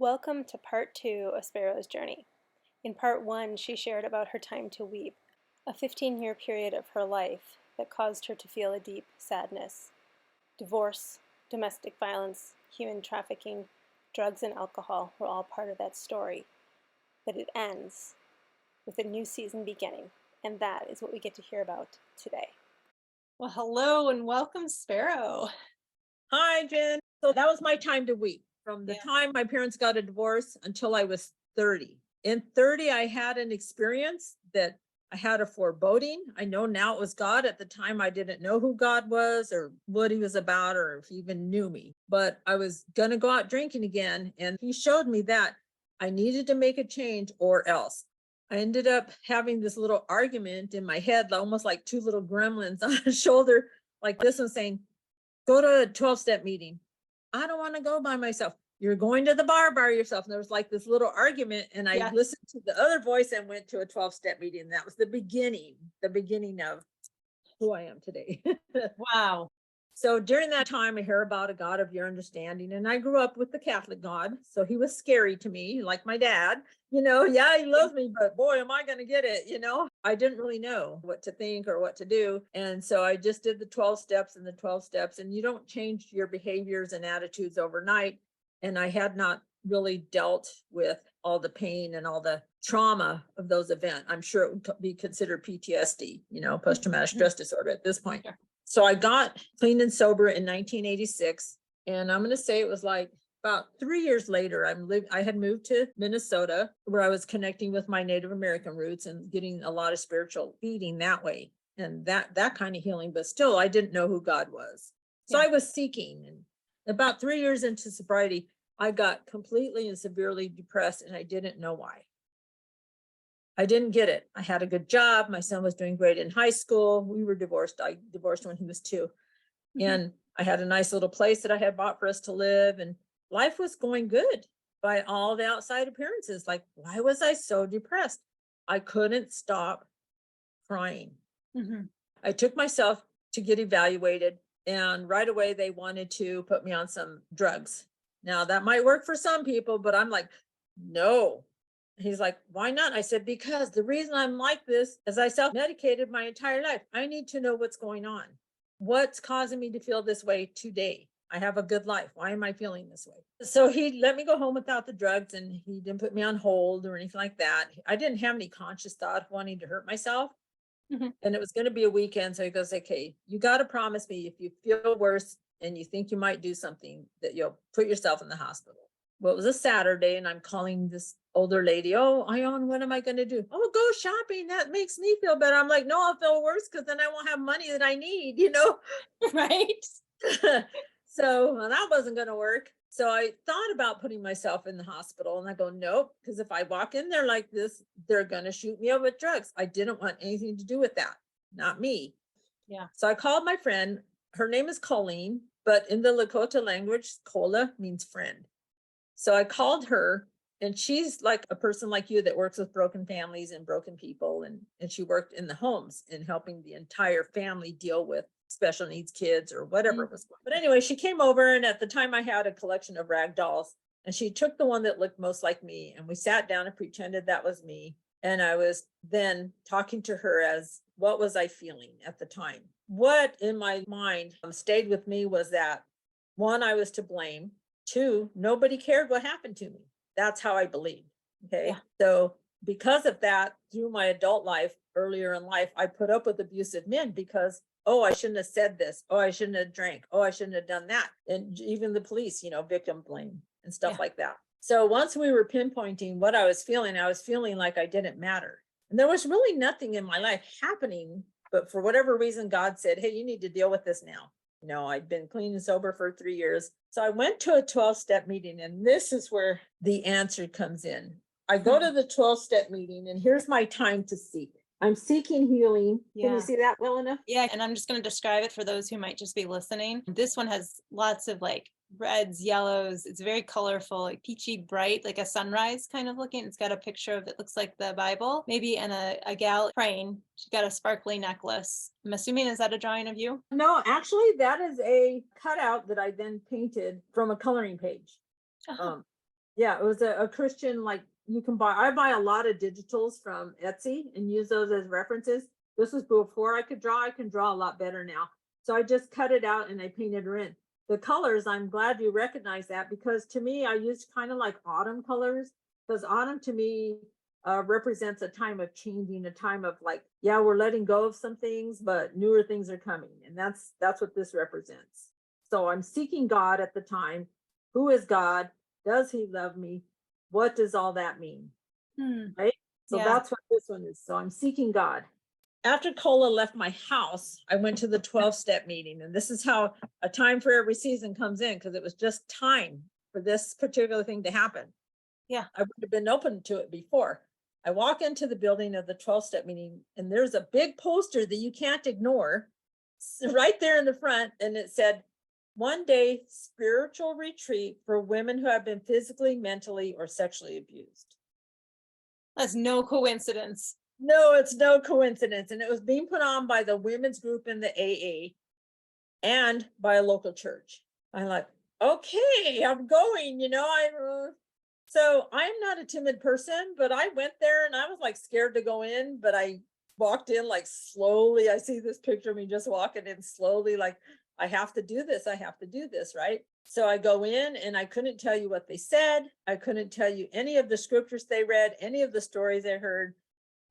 Welcome to part 2 of Sparrow's journey. In part 1, she shared about her time to weep, a 15-year period of her life that caused her to feel a deep sadness. Divorce, domestic violence, human trafficking, drugs and alcohol were all part of that story. But it ends with a new season beginning, and that is what we get to hear about today. Well, hello and welcome, Sparrow. Hi, Jen. So that was my time to weep. From the time my parents got a divorce until I was 30. In 30, I had an experience that I had a foreboding. I know now it was God. At the time, I didn't know who God was or what he was about or if he even knew me. But I was going to go out drinking again. And he showed me that I needed to make a change or else. I ended up having this little argument in my head, almost like two little gremlins on a shoulder like this one saying, go to a 12-step meeting. I don't want to go by myself. You're going to the bar by yourself. And there was like this little argument. And I listened to the other voice and went to a 12-step meeting. And that was the beginning of who I am today. Wow. So during that time, I hear about a God of your understanding. And I grew up with the Catholic God. So he was scary to me, like my dad. He loves me, but boy, am I going to get it. I didn't really know what to think or what to do. And so I just did the 12 steps and the 12 steps. And you don't change your behaviors and attitudes overnight. And I had not really dealt with all the pain and all the trauma of those events. I'm sure it would be considered PTSD, post-traumatic stress disorder at this point. So I got clean and sober in 1986. And I'm going to say it was like about 3 years later, I had moved to Minnesota where I was connecting with my Native American roots and getting a lot of spiritual feeding that way. And that kind of healing, but still I didn't know who God was. So I was seeking, and about 3 years into sobriety, I got completely and severely depressed and I didn't know why. I didn't get it. I had a good job. My son was doing great in high school. We were divorced. I divorced when he was 2. And I had a nice little place that I had bought for us to live, and life was going good by all the outside appearances. Like, why was I so depressed? I couldn't stop crying. I took myself to get evaluated, and right away they wanted to put me on some drugs. Now that might work for some people, but I'm like, no. He's like, why not? I said, because the reason I'm like this is I self-medicated my entire life. I need to know what's going on. What's causing me to feel this way today? I have a good life. Why am I feeling this way? So he let me go home without the drugs, and he didn't put me on hold or anything like that. I didn't have any conscious thought of wanting to hurt myself. And it was going to be a weekend. So he goes, okay, you got to promise me if you feel worse and you think you might do something that you'll put yourself in the hospital. Well, it was a Saturday and I'm calling this older lady. Oh, Ione, what am I going to do? Oh, go shopping. That makes me feel better. I'm like, no, I'll feel worse because then I won't have money that I need, Right. So that wasn't going to work. So I thought about putting myself in the hospital, and I go, nope, because if I walk in there like this, they're going to shoot me up with drugs. I didn't want anything to do with that. Not me. Yeah. So I called my friend. Her name is Colleen, but in the Lakota language, Kola means friend. So I called her, and she's like a person like you that works with broken families and broken people. And she worked in the homes in helping the entire family deal with special needs kids or whatever it was. But anyway, she came over, and at the time I had a collection of rag dolls, and she took the one that looked most like me, and we sat down and pretended that was me. And I was then talking to her as what was I feeling at the time? What in my mind stayed with me was that 1, I was to blame. 2, nobody cared what happened to me. That's how I believed. Okay. Yeah. So because of that, through my adult life, earlier in life, I put up with abusive men because, oh, I shouldn't have said this. Oh, I shouldn't have drank. Oh, I shouldn't have done that. And even the police, victim blame and stuff like that. So once we were pinpointing what I was feeling like I didn't matter. And there was really nothing in my life happening, but for whatever reason, God said, hey, you need to deal with this now. I'd been clean and sober for 3 years. So I went to a 12-step meeting, and this is where the answer comes in. I go to the 12-step meeting, and here's my time to seek. I'm seeking healing. Can you see that well enough? Yeah. And I'm just going to describe it for those who might just be listening. This one has lots of like reds, yellows. It's very colorful, like peachy bright, like a sunrise kind of looking. It's got a picture of it looks like the Bible, maybe, and a gal praying. She's got a sparkly necklace. I'm assuming, is that a drawing of you? No, actually, that is a cutout that I then painted from a coloring page. Yeah, it was a Christian, like you can buy, I buy a lot of digitals from Etsy and use those as references. This was before I could draw. I can draw a lot better now. So I just cut it out and I painted her in. The colors, I'm glad you recognize that, because to me, I used kind of like autumn colors, because autumn to me represents a time of changing, a time of like, yeah, we're letting go of some things, but newer things are coming. And that's what this represents. So I'm seeking God at the time. Who is God? Does he love me? What does all that mean? Hmm. Right? So Yeah. that's what this one is. So I'm seeking God. After Cola left my house, I went to the 12-step meeting. And this is how a time for every season comes in, because it was just time for this particular thing to happen. Yeah. I would have been open to it before. I walk into the building of the 12-step meeting, and there's a big poster that you can't ignore right there in the front. And it said, 1-day spiritual retreat for women who have been physically, mentally, or sexually abused. That's no coincidence. No, it's no coincidence. And it was being put on by the women's group in the AA and by a local church. I'm like, okay, I'm going, so I'm not a timid person, but I went there and I was like scared to go in, but I walked in like slowly. I see this picture of me just walking in slowly, like I have to do this. I have to do this, right? So I go in and I couldn't tell you what they said. I couldn't tell you any of the scriptures they read, any of the stories I heard.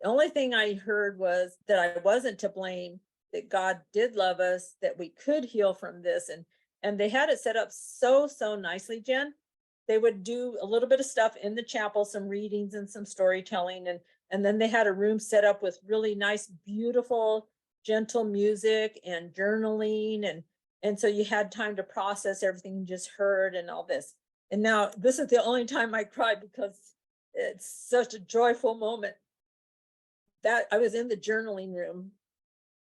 The only thing I heard was that I wasn't to blame, that God did love us, that we could heal from this. And they had it set up so nicely, Jen. They would do a little bit of stuff in the chapel, some readings and some storytelling, and then they had a room set up with really nice, beautiful, gentle music and journaling, and so you had time to process everything you just heard and all this. And now this is the only time I cried, because it's such a joyful moment. That I was in the journaling room,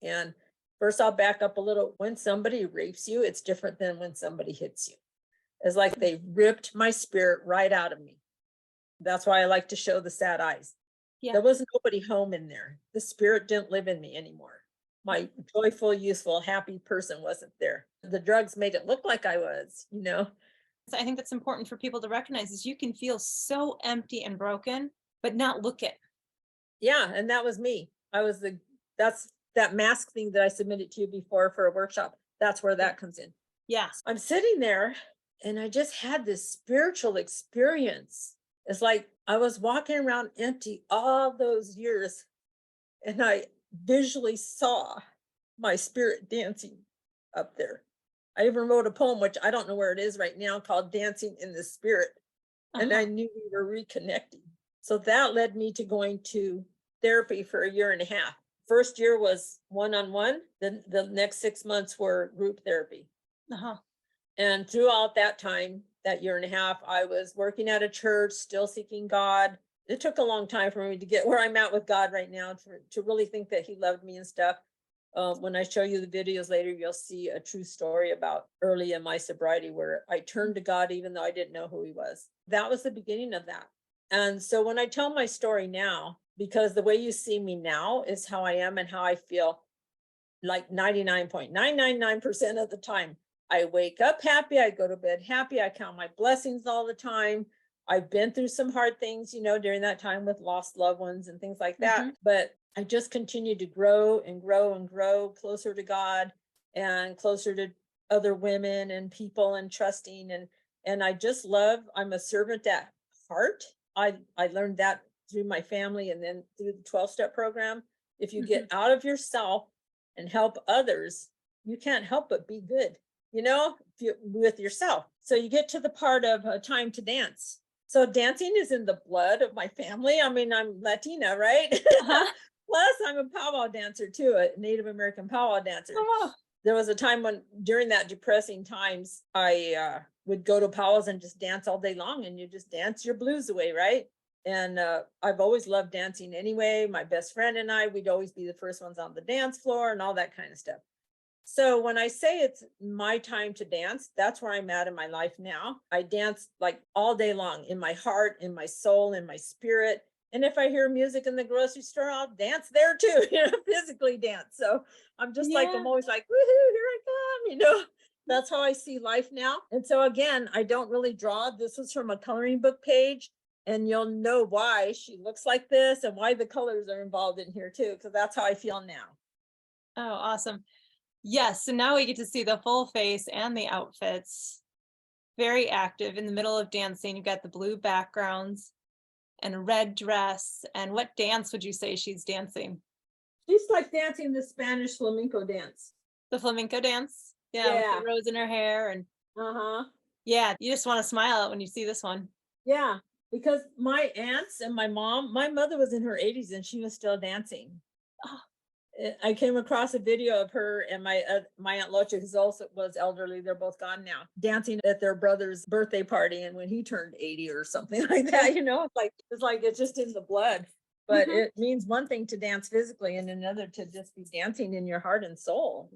and first I'll back up a little. When somebody rapes you, it's different than when somebody hits you. It's like they ripped my spirit right out of me. That's why I like to show the sad eyes. Yeah. There was nobody home in there. The spirit didn't live in me anymore. My joyful, useful, happy person wasn't there. The drugs made it look like I was, I think that's important for people to recognize, is you can feel so empty and broken, but not look it. Yeah, and that was me. That's that mask thing that I submitted to you before for a workshop. That's where that comes in. Yeah. I'm sitting there and I just had this spiritual experience. It's like I was walking around empty all those years, and I visually saw my spirit dancing up there. I even wrote a poem, which I don't know where it is right now, called Dancing in the Spirit. And I knew we were reconnecting. So that led me to going to therapy for a year and a half. First year was one-on-one. Then the next 6 months were group therapy. And throughout that time, that year and a half, I was working at a church, still seeking God. It took a long time for me to get where I'm at with God right now, to really think that he loved me and stuff. When I show you the videos later, you'll see a true story about early in my sobriety where I turned to God even though I didn't know who he was. That was the beginning of that. And so when I tell my story now, because the way you see me now is how I am and how I feel, like 99.999% of the time. I wake up happy, I go to bed happy, I count my blessings all the time. I've been through some hard things, during that time with lost loved ones and things like that. But I just continued to grow and grow and grow closer to God and closer to other women and people, and trusting. And I just love, I'm a servant at heart. I learned that through my family and then through the 12-step program. If you get out of yourself and help others, you can't help but be good, with yourself. So you get to the part of a time to dance. So dancing is in the blood of my family. I mean, I'm Latina, right? Plus I'm a powwow dancer too, a Native American powwow dancer. There was a time when, during that depressing times, I would go to powwows and just dance all day long, and you just dance your blues away, right? And I've always loved dancing anyway. My best friend and I, we'd always be the first ones on the dance floor and all that kind of stuff. So when I say it's my time to dance, that's where I'm at in my life now. I dance like all day long, in my heart, in my soul, in my spirit. And if I hear music in the grocery store, I'll dance there too, physically dance. So I'm just like, I'm always like, woohoo, here I come, That's how I see life now. And so again, I don't really draw. This was from a coloring book page, and you'll know why she looks like this and why the colors are involved in here too, because that's how I feel now. Oh, awesome. Yes, so now we get to see the full face and the outfits. Very active in the middle of dancing. You've got the blue backgrounds and a red dress. And what dance would you say she's dancing? She's like dancing the Spanish flamenco dance. The flamenco dance? Yeah, with the rose in her hair. And Uh-huh. yeah, you just want to smile when you see this one. Yeah, because my aunts and my mom, my mother was in her 80s and she was still dancing. Oh, I came across a video of her and my aunt Locha, who's also was elderly. They're both gone now, dancing at their brother's birthday party, and when he turned 80 or something like that, it's just in the blood. But it means one thing to dance physically, and another to just be dancing in your heart and soul.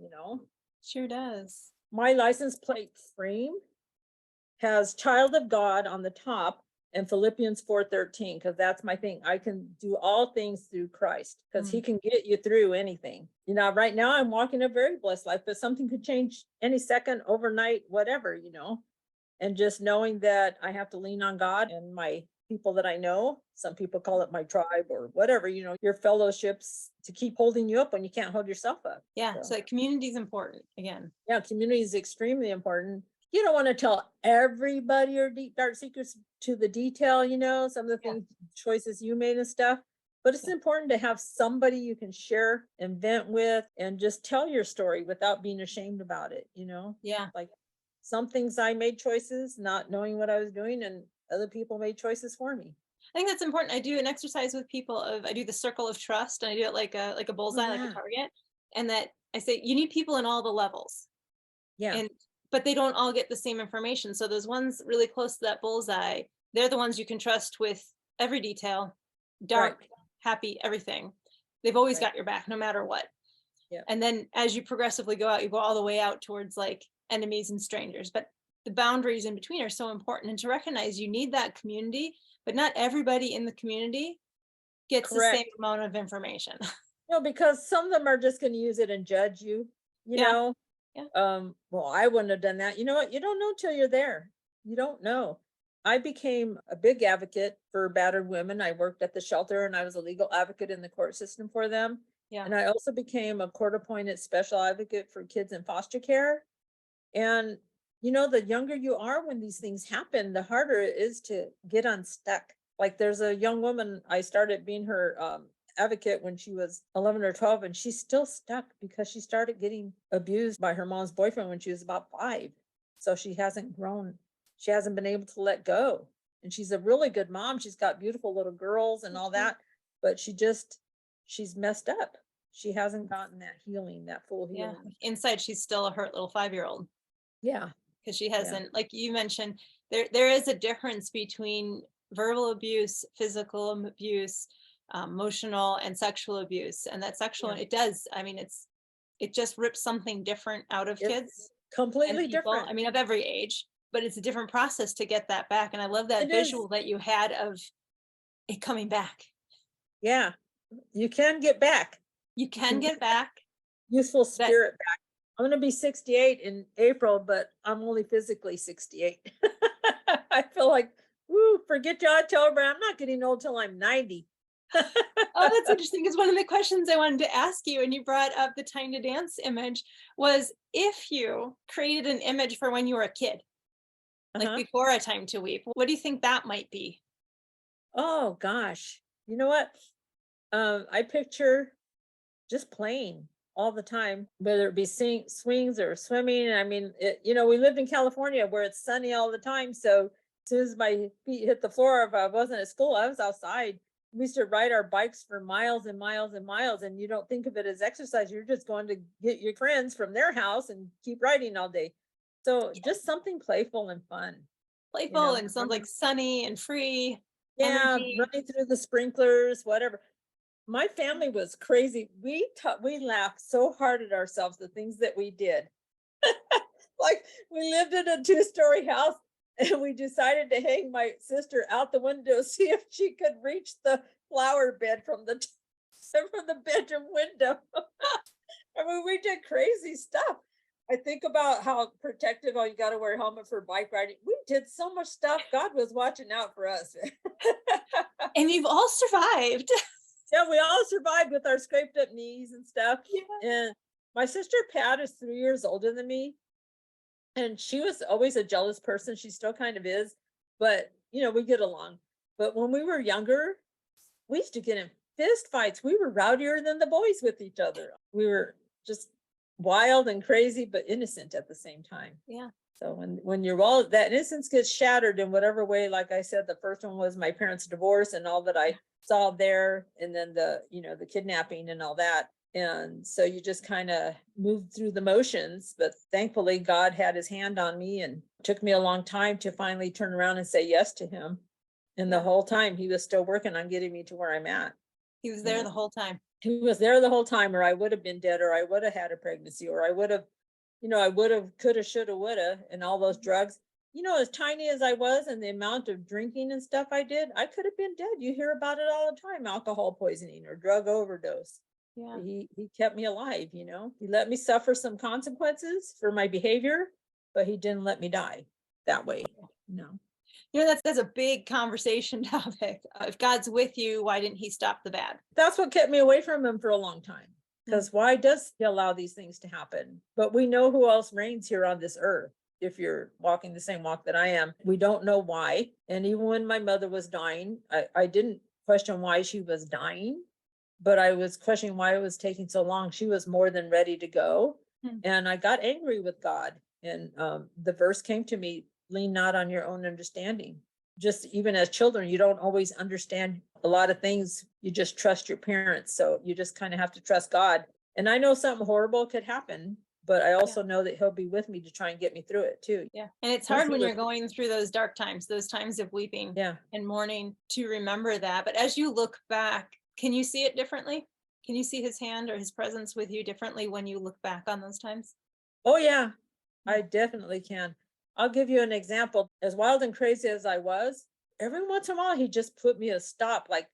Sure does. My license plate frame has "Child of God" on the top, and Philippians 4:13, because that's my thing. I can do all things through Christ, because he can get you through anything. Right now I'm walking a very blessed life, but something could change any second, overnight, whatever. And just knowing that I have to lean on God and my people that I know. Some people call it my tribe or whatever, your fellowships, to keep holding you up when you can't hold yourself up. Yeah, so community is important again. Yeah, community is extremely important. You don't want to tell everybody your deep dark secrets to the detail, some of the things, choices you made and stuff. But it's important to have somebody you can share and vent with and just tell your story without being ashamed about it, Yeah. Like some things I made choices not knowing what I was doing, and other people made choices for me. I think that's important. I do an exercise with people I do the circle of trust, and I do it like a bullseye, like a target. And that I say, you need people in all the levels. Yeah. But they don't all get the same information. So those ones really close to that bullseye, they're the ones you can trust with every detail, dark, happy, everything. They've always got your back no matter what. Yeah. And then as you progressively go out, you go all the way out towards like enemies and strangers. But the boundaries in between are so important. And to recognize you need that community, but not everybody in the community gets the same amount of information. No, because some of them are just going to use it and judge you, know. Yeah. Well, I wouldn't have done that. You know what? You don't know till you're there. You don't know. I became a big advocate for battered women. I worked at the shelter and I was a legal advocate in the court system for them. Yeah. And I also became a court-appointed special advocate for kids in foster care. And, the younger you are when these things happen, the harder it is to get unstuck. Like there's a young woman, I started being her advocate when she was 11 or 12, and she's still stuck because she started getting abused by her mom's boyfriend when she was about 5. So she hasn't grown. She hasn't been able to let go. And she's a really good mom. She's got beautiful little girls and all that, but she's messed up. She hasn't gotten that healing, that full healing. Yeah. Inside, she's still a hurt little 5-year-old. Yeah. Because she hasn't, like you mentioned, there is a difference between verbal abuse, physical abuse, emotional and sexual abuse. And that sexual, it does, it just rips something different out of kids. Completely different. Of every age, but it's a different process to get that back. And I love that visual that you had of it coming back. Yeah, you can get back. You can get back. Youthful spirit back. I'm going to be 68 in April, but I'm only physically 68. I feel like, forget your October. I'm not getting old till I'm 90. Oh, that's interesting, because one of the questions I wanted to ask you, and you brought up the Time to Dance image, was if you created an image for when you were a kid, like before A Time to Weep, what do you think that might be? Oh gosh, you know what? I picture just playing all the time, whether it be swings or swimming. We lived in California where it's sunny all the time. So as soon as my feet hit the floor, if I wasn't at school, I was outside. We used to ride our bikes for miles and miles and miles, and you don't think of it as exercise. You're just going to get your friends from their house and keep riding all day. So just something playful and fun. Playful and sounds like sunny and free. Yeah, running through the sprinklers, whatever. My family was crazy. We laughed so hard at ourselves, the things that we did. Like we lived in a 2-story house, and we decided to hang my sister out the window to see if she could reach the flower bed from the bedroom window. We did crazy stuff. I think about how protective, oh, you got to wear a helmet for bike riding. We did so much stuff. God was watching out for us. And you've all survived. Yeah, we all survived with our scraped up knees and stuff. Yeah. And my sister Pat is 3 years older than me. And she was always a jealous person. She still kind of is, but we get along. But when we were younger, we used to get in fist fights. We were rowdier than the boys with each other. We were just wild and crazy, but innocent at the same time. Yeah. So when you're all that innocence gets shattered in whatever way, like I said, the first one was my parents' divorce and all that I saw there, and then the kidnapping and all that. And so you just kind of moved through the motions, but thankfully God had his hand on me, and it took me a long time to finally turn around and say yes to him. And the whole time he was still working on getting me to where I'm at. He was there the whole time. He was there the whole time, or I would have been dead, or I would have had a pregnancy, or I would have, coulda, shoulda, woulda, and all those drugs. As tiny as I was and the amount of drinking and stuff I did, I could have been dead. You hear about it all the time, alcohol poisoning or drug overdose. Yeah. He kept me alive, He let me suffer some consequences for my behavior, but he didn't let me die that way. No. That's a big conversation topic. If God's with you, why didn't he stop the bad? That's what kept me away from him for a long time. Because why does he allow these things to happen? But we know who else reigns here on this earth. If you're walking the same walk that I am, we don't know why. And even when my mother was dying, I didn't question why she was dying, but I was questioning why it was taking so long. She was more than ready to go. And I got angry with God. And the verse came to me, lean not on your own understanding. Just even as children, you don't always understand a lot of things. You just trust your parents. So you just kind of have to trust God. And I know something horrible could happen, but I also know that he'll be with me to try and get me through it too. Yeah. And it's hard when you're going through those dark times, those times of weeping and mourning, to remember that. But as you look back, can you see it differently? Can you see his hand or his presence with you differently when you look back on those times? Oh yeah, I definitely can. I'll give you an example. As wild and crazy as I was, every once in a while, he just put me a stop. Like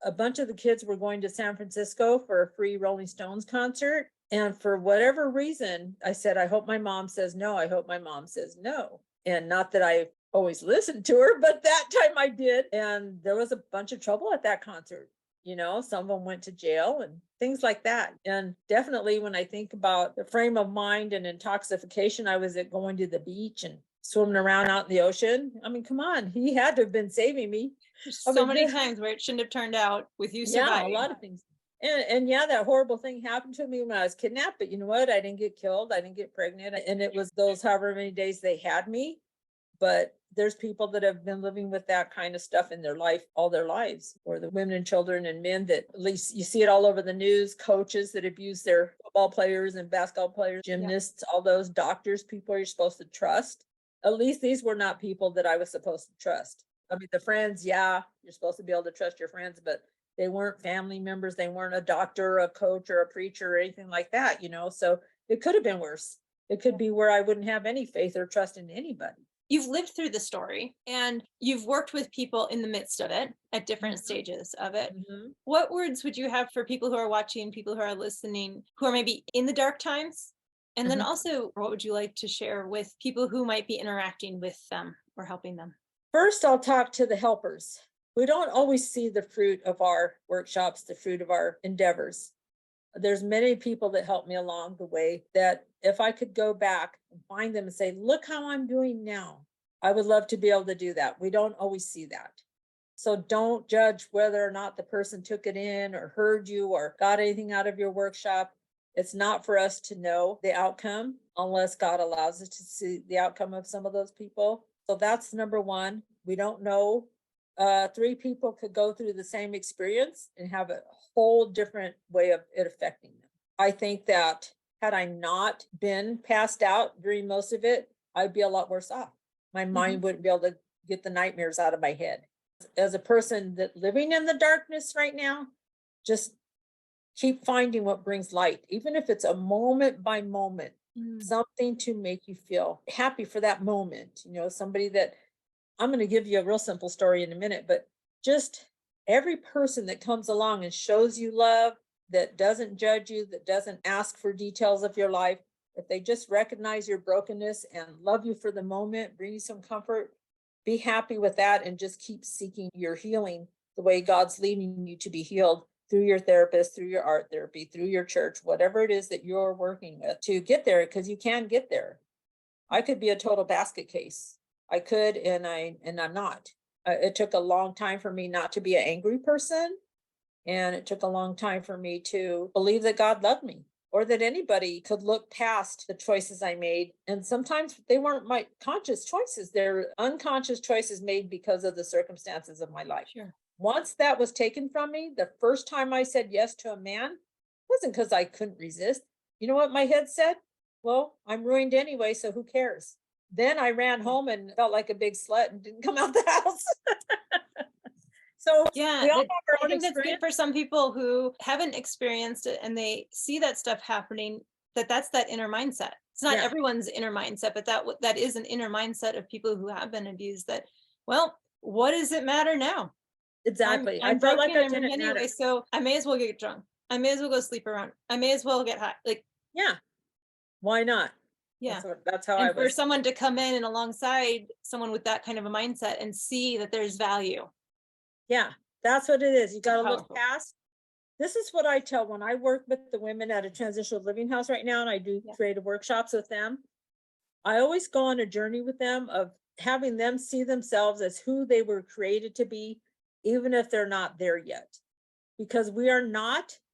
a bunch of the kids were going to San Francisco for a free Rolling Stones concert. And for whatever reason, I said, I hope my mom says no. I hope my mom says no. And not that I always listened to her, but that time I did. And there was a bunch of trouble at that concert. Some of them went to jail and things like that. And definitely when I think about the frame of mind and intoxication, I was at going to the beach and swimming around out in the ocean. I mean, come on, he had to have been saving me. So many times where it shouldn't have turned out with you surviving. Yeah, a lot of things. And yeah, that horrible thing happened to me when I was kidnapped, but you know what? I didn't get killed. I didn't get pregnant. And it was those however many days they had me. But there's people that have been living with that kind of stuff in their life all their lives, or the women and children and men that at least you see it all over the news, coaches that abuse their football players and basketball players, gymnasts, all those doctors, people you're supposed to trust. At least these were not people that I was supposed to trust. I mean, the friends, yeah, you're supposed to be able to trust your friends, but they weren't family members. They weren't a doctor, a coach, or a preacher or anything like that, so it could have been worse. It could be where I wouldn't have any faith or trust in anybody. You've lived through the story and you've worked with people in the midst of it at different stages of it. What words would you have for people who are watching, people who are listening, who are maybe in the dark times? And then also, what would you like to share with people who might be interacting with them or helping them? First, I'll talk to the helpers. We don't always see the fruit of our workshops, the fruit of our endeavors. There's many people that helped me along the way that if I could go back and find them and say, look how I'm doing now, I would love to be able to do that. We don't always see that. So don't judge whether or not the person took it in or heard you or got anything out of your workshop. It's not for us to know the outcome unless God allows us to see the outcome of some of those people. So that's number one. We don't know. 3 people could go through the same experience and have a whole different way of it affecting them. I think that had I not been passed out during most of it, I'd be a lot worse off. My mind wouldn't be able to get the nightmares out of my head. As a person that living in the darkness right now, just keep finding what brings light, even if it's a moment by moment, something to make you feel happy for that moment. Somebody that I'm going to give you a real simple story in a minute, but just every person that comes along and shows you love, that doesn't judge you, that doesn't ask for details of your life, if they just recognize your brokenness and love you for the moment, bring you some comfort, be happy with that and just keep seeking your healing the way God's leading you to be healed through your therapist, through your art therapy, through your church, whatever it is that you're working with to get there, because you can get there. I could be a total basket case. I could, and I'm not. It took a long time for me not to be an angry person. And it took a long time for me to believe that God loved me or that anybody could look past the choices I made. And sometimes they weren't my conscious choices. They're unconscious choices made because of the circumstances of my life. Sure. Once that was taken from me, the first time I said yes to a man wasn't because I couldn't resist. You know what my head said? Well, I'm ruined anyway, so who cares? Then I ran home and felt like a big slut and didn't come out the house. So Yeah, we all have our I own think that's good experience. for some people who haven't experienced it and they see that stuff happening, that's that inner mindset. It's not Yeah. everyone's inner mindset, but that is an inner mindset of people who have been abused that, well, what does it matter now? Exactly. I'm I felt broken, like I I'm ruined didn't anyway, matter. so I may as well get drunk. I may as well go sleep around. I may as well get high. Like, Yeah. Why not? yeah. That's how I And for was. someone to come in and alongside someone with that kind of a mindset and see that there's value. Yeah, that's what it is. You got to look Powerful. past. This is what I tell when I work with the women at a transitional living house right now, and I do creative workshops with them. I always go on a journey with them of having them see themselves as who they were created to be, even if they're not there yet. Because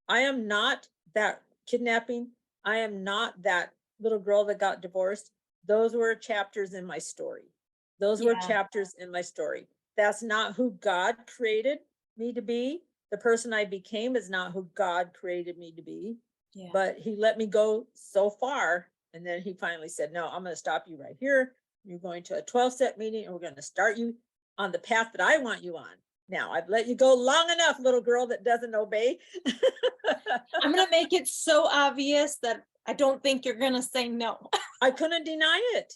I am not that kidnapping. I am not that little girl that got divorced. Those were chapters in my story. Those were chapters in my story. That's not who God created me to be. The person I became is not who God created me to be. Yeah. But he let me go so far. And then he finally said, no, I'm going to stop you right here. You're going to a 12-step meeting and we're going to start you on the path that I want you on. Now I've let you go long enough, little girl that doesn't obey. I'm going to make it so obvious that I don't think you're going to say no. I couldn't deny it.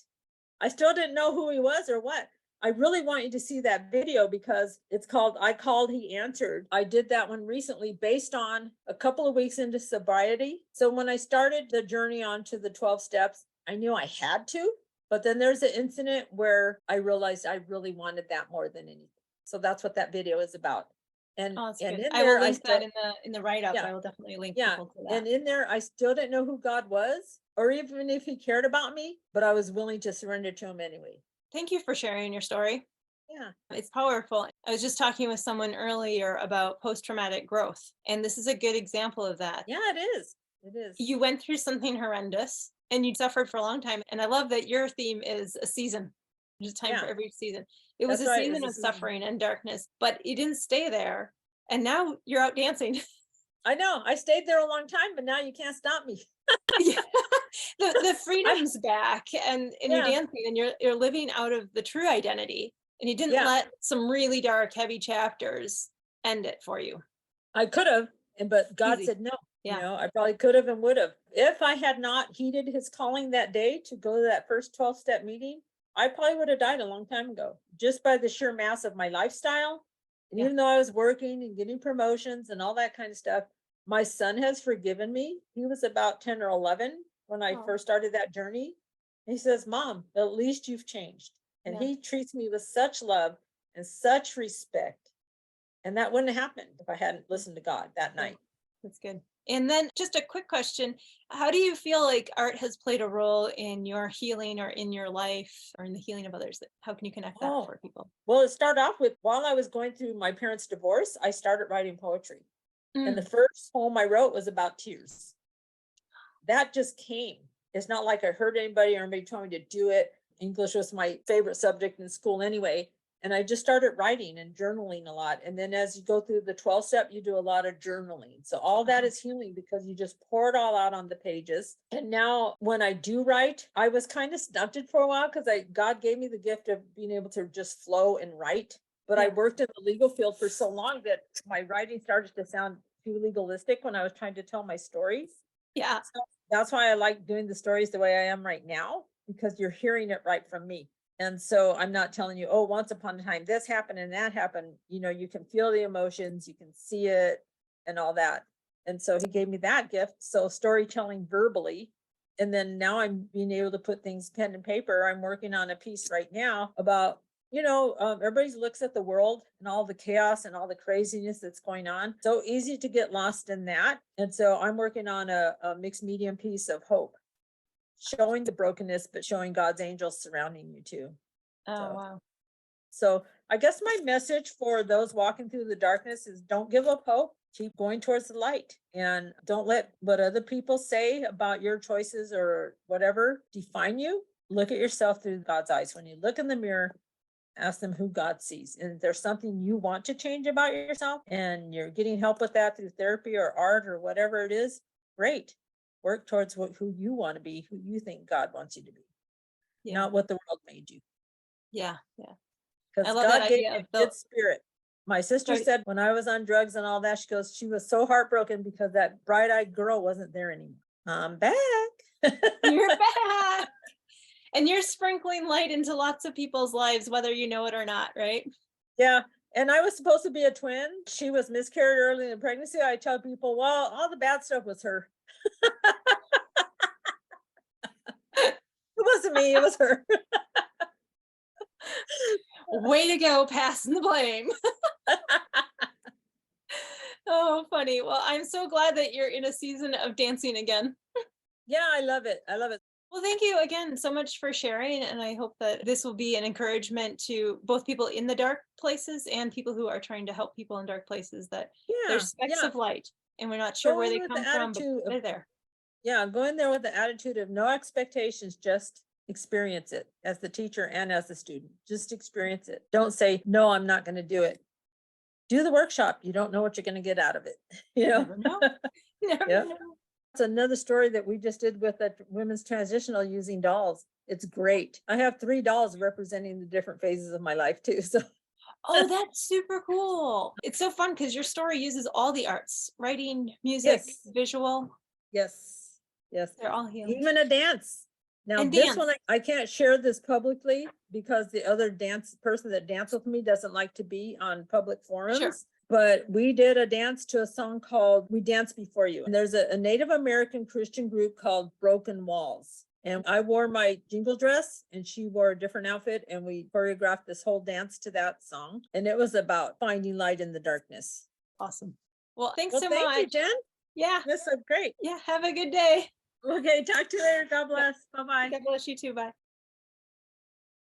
I still didn't know who he was or what. I really want you to see that video because it's called I Called, He Answered. I did that one recently based on a couple of weeks into sobriety. So when I started the journey onto the 12 steps, I knew I had to, but then there's an incident where I realized I really wanted that more than anything. So that's what that video is about. And, Oh, that's and good. in I there, will link that in the write-up. Yeah. I will definitely link Yeah. people to that. And in there, I still didn't know who God was, or even if he cared about me, but I was willing to surrender to him anyway. Thank you for sharing your story. Yeah. It's powerful. I was just talking with someone earlier about post-traumatic growth, and this is a good example of that. Yeah, it is. It is. You went through something horrendous and you suffered for a long time. And I love that your theme is a season. There's a time for every season. It was That's a right. season of suffering and darkness, but it didn't stay there. And now you're out dancing. I know. I stayed there a long time, but now you can't stop me. Yeah. The freedom's back and you're Yeah. dancing and you're living out of the true identity. And you didn't Yeah. let some really dark, heavy chapters end it for you. I could have, but God Easy. said no. Yeah. You know, I probably could have and would have. If I had not heeded his calling that day to go to that first 12-step meeting, I probably would have died a long time ago, just by the sheer mass of my lifestyle. And Yeah. even though I was working and getting promotions and all that kind of stuff, my son has forgiven me. He was about 10 or 11 when I first started that journey. And he says, Mom, at least you've changed. And he treats me with such love and such respect. And that wouldn't have happened if I hadn't listened to God that night. That's good. And then just a quick question. How do you feel like art has played a role in your healing or in your life or in the healing of others? How can you connect that for people? Well, it started off with while I was going through my parents' divorce, I started writing poetry. And the first poem I wrote was about tears. That just came. It's not like I heard anybody or anybody told me to do it. English was my favorite subject in school anyway. And I just started writing and journaling a lot. And then as you go through the 12-step, you do a lot of journaling. So all that is healing because you just pour it all out on the pages. And now when I do write, I was kind of stunted for a while because God gave me the gift of being able to just flow and write. But I worked in the legal field for so long that my writing started to sound too legalistic when I was trying to tell my stories. Yeah. So that's why I like doing the stories the way I am right now, because you're hearing it right from me. And so I'm not telling you, oh, once upon a time, this happened and that happened. You know, you can feel the emotions, you can see it and all that. And so he gave me that gift. So storytelling verbally And then now I'm being able to put things pen and paper. I'm working on a piece right now about, everybody looks at the world and all the chaos and all the craziness that's going on. So easy to get lost in that. And so I'm working on a mixed medium piece of hope, showing the brokenness, but showing God's angels surrounding you too. Oh, So, wow. so I guess my message for those walking through the darkness is don't give up hope. Keep going towards the light, and don't let what other people say about your choices or whatever define you. Look at yourself through God's eyes. When you look in the mirror, ask them who God sees. And if there's something you want to change about yourself and you're getting help with that through therapy or art or whatever it is, great. Work towards who you want to be, who you think God wants you to be, Yeah. not what the world made you. Yeah. Yeah. I Because love that God gave idea me of a good spirit. My sister Sorry. said when I was on drugs and all that, she goes, she was so heartbroken because that bright-eyed girl wasn't there anymore. I'm back. You're back. And you're sprinkling light into lots of people's lives, whether you know it or not, right? Yeah. And I was supposed to be a twin. She was miscarried early in the pregnancy. I tell people, well, all the bad stuff was her. It wasn't me, it was her. Way to go, passing the blame. Oh, funny. Well, I'm so glad that you're in a season of dancing again. Yeah, I love it. I love it. Well, thank you again so much for sharing. And I hope that this will be an encouragement to both people in the dark places and people who are trying to help people in dark places, that there's specks of light and we're not sure where they come from, but they're there. Yeah, go in there with the attitude of no expectations, just experience it as the teacher and as the student. Just experience it. Don't say, no, I'm not going to do it. Do the workshop. You don't know what you're going to get out of it. Never know. Never Yep. know. It's another story that we just did with the women's transitional using dolls. It's great. I have 3 dolls representing the different phases of my life too. So Oh, that's super cool. It's so fun because your story uses all the arts, writing, music, yes, visual. yes, yes. They're all healing. Even a dance. Now And this dance. one, I can't share this publicly because the other dance person that danced with me doesn't like to be on public forums. Sure. But we did a dance to a song called We Dance Before You. And there's a Native American Christian group called Broken Walls. And I wore my jingle dress and she wore a different outfit, and we choreographed this whole dance to that song. And it was about finding light in the darkness. Awesome. Well, thanks Well, so thank much. you, Jen. Yeah. This is great. Yeah. Have a good day. Okay, talk to you later. God bless. Bye-bye. God bless you too. Bye.